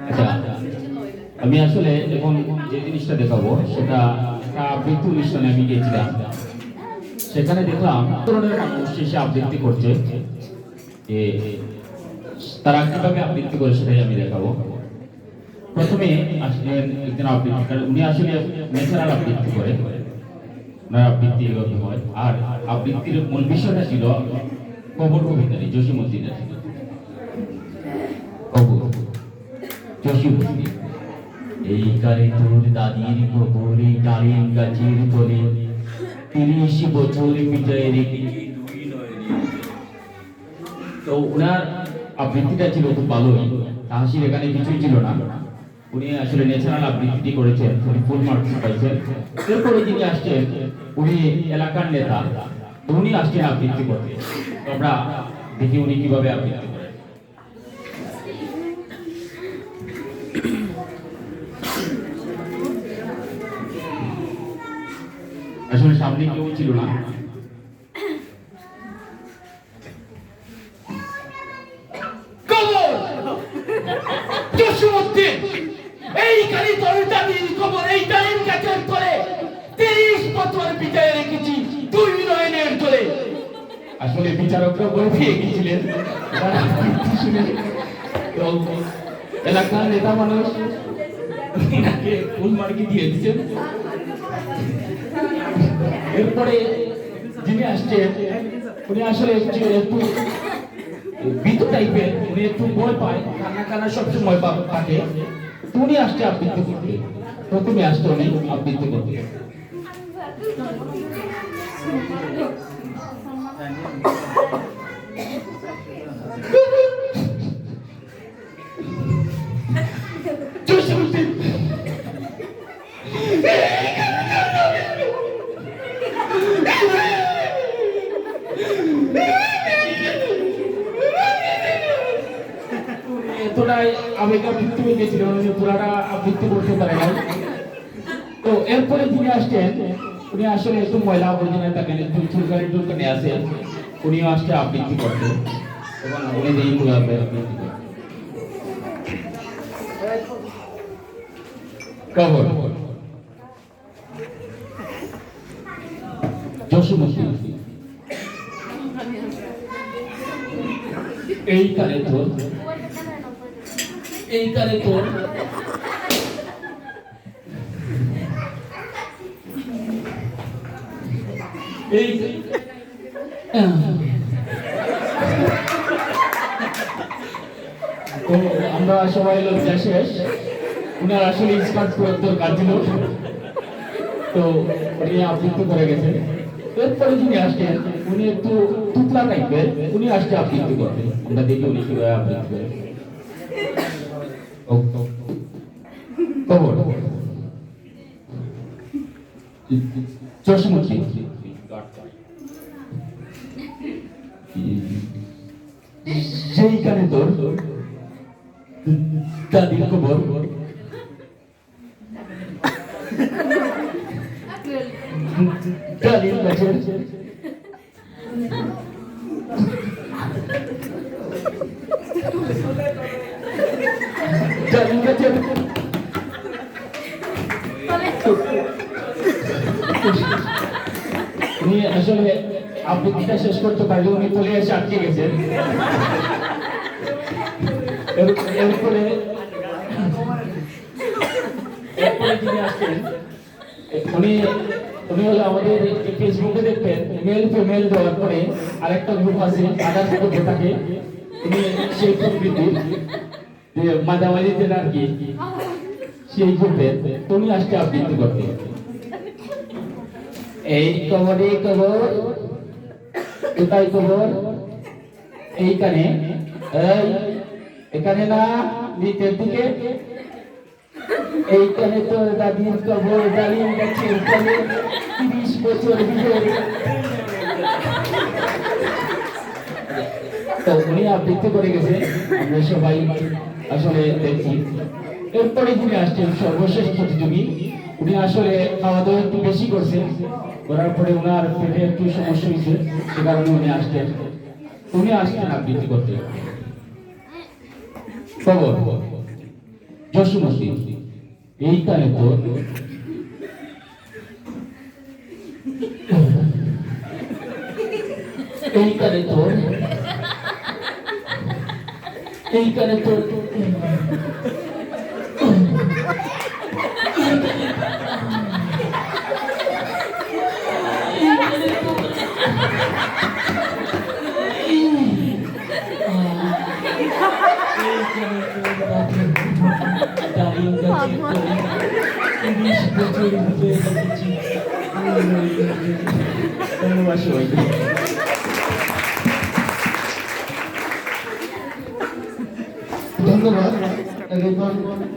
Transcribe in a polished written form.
আচ্ছা, আমি আসলে এখন যে জিনিসটা দেখাবো সেটা একটা আবৃত্তি অনুষ্ঠানে আমি গিয়েছিলাম। সেখানে দেখলাম ধরনের মানুষ এসে আবৃত্তি করছে, যে তারা কিভাবে আবৃত্তি করে সেটাই আমি দেখাবো। প্রথমে আসলেন একজন আবৃত্তিকার, উনি আসলে ন্যাচারাল আবৃত্তি করে, ওনার আবৃত্তি এভাবে হয়। আর আবৃত্তির মূল বিষয়টা ছিল কবর কবিতারি জসীমউদ্দিনের কবর জসীমউদ্দিন। এই কারে তোর দাদির কবরে ডালিম গাছের তলে ৩০ বছর বিজয় রেখেছি দুই নয়নে। তো ওনার আবৃত্তিটা ছিল খুব ভালোই, হাসির এখানে কিছুই ছিল না। উনি আসলে ন্যাচারাল আবৃত্তি করেছেন, উনি ফুল মার্কস পাইছেন। এরপরে যিনি আসছেন উনি এলাকার নেতা, উনি আসছেন আবৃত্তি করতে। আমরা দেখি উনি কিভাবে আবৃত্তি করেন। আসলে সামনে কেউ ছিল না। এইখানে তোর দাদির কবর এই ডালিম গাছের তলে ৩০ বছর বিজয় রেখেছি দুই নয়নের তলে। আসলে বিচারকরা বলে দিয়ে গেছিলেন, এলাকার নেতা মানুষ এনাকে ফুল মার্কি দিয়ে দিচ্ছেন। এরপরে যিনি আসছেন উনি আসলে একটু ভীতু টাইপের, উনি একটু ভয় পায়, কান্না কান্না সবসময় থাকে। উনি আসছে আবৃত্তি করতে, প্রথমে আসছে উনি আবৃত্তি করতে। এতটাই আবেগ আবৃত্তি হয়ে গেছিল, পুরাটা আবৃত্তি করতে পারে না। তো এরপরে যিনি আসছেন উনি আসলে একটু ময়লা আবর্জনা থাকেন, একটু চুলকানি টুলকানি আছে, উনিও আসছে আবৃত্তি করতে এবং উনি যেই আবৃত্তি করতে। কবর জসীমউদ্দিন। এই কারে তোর এই কারে তোর এই তো আমরা সবাই লোক শেষ, উনার আসলে স্কার্ট পরার দরকার ছিল, তো উনি আবৃত্তি করে গেছেন। এরপরে যিনি আসছেন উনি একটু তুতলা টাইপের, উনি আসছে আবৃত্তি করতে। আমরা দেখি উনি কিভাবে আবৃত্তি করে। কবর জসীমউদ্দিন। সেইখানে তোর দাদির কবর ডালিম গাছের ডালিম গাছের উনি আসলে আবৃত্তিটা শেষ করতে পারলে উনি চলে এসে আটকে গেছেন। এরপরে যিনি আসছেন উনি হলো আমাদের ফেসবুকে দেখবেন মেল ফিমেল দেওয়ার পরে আরেকটা গ্রুপ আছে, আদার গ্রুপ থাকে, উনি সেই প্রকৃতির যে মাঝামাঝিতে আর কি, সেই গ্রুপে তুমি আসছে আবৃত্তি করতে। এই কবরে কবর, কোথায় কবর? এইখানে, এখানে না, নিচের দিকে। এইখানে তোর দাদির কবর ডালিম গাছের তলে ৩০ বছর বিজয়। তো উনি আবৃত্তি করে গেছে, আমরা সবাই আসলে দেখছি। এরপরে যিনি আসছেন সর্বশেষ প্রতিযোগী, উনি আসলে খাওয়া দাওয়া একটু বেশি করছেন, করার পরে ওনার পেটে একটু সমস্যা হয়েছে, সে কারণে উনি আসছেন আবৃত্তি করতে। খবর যশোমতী, এইখানে তোর এইখানে তোর এইখানে তোর ধন্যবাদ।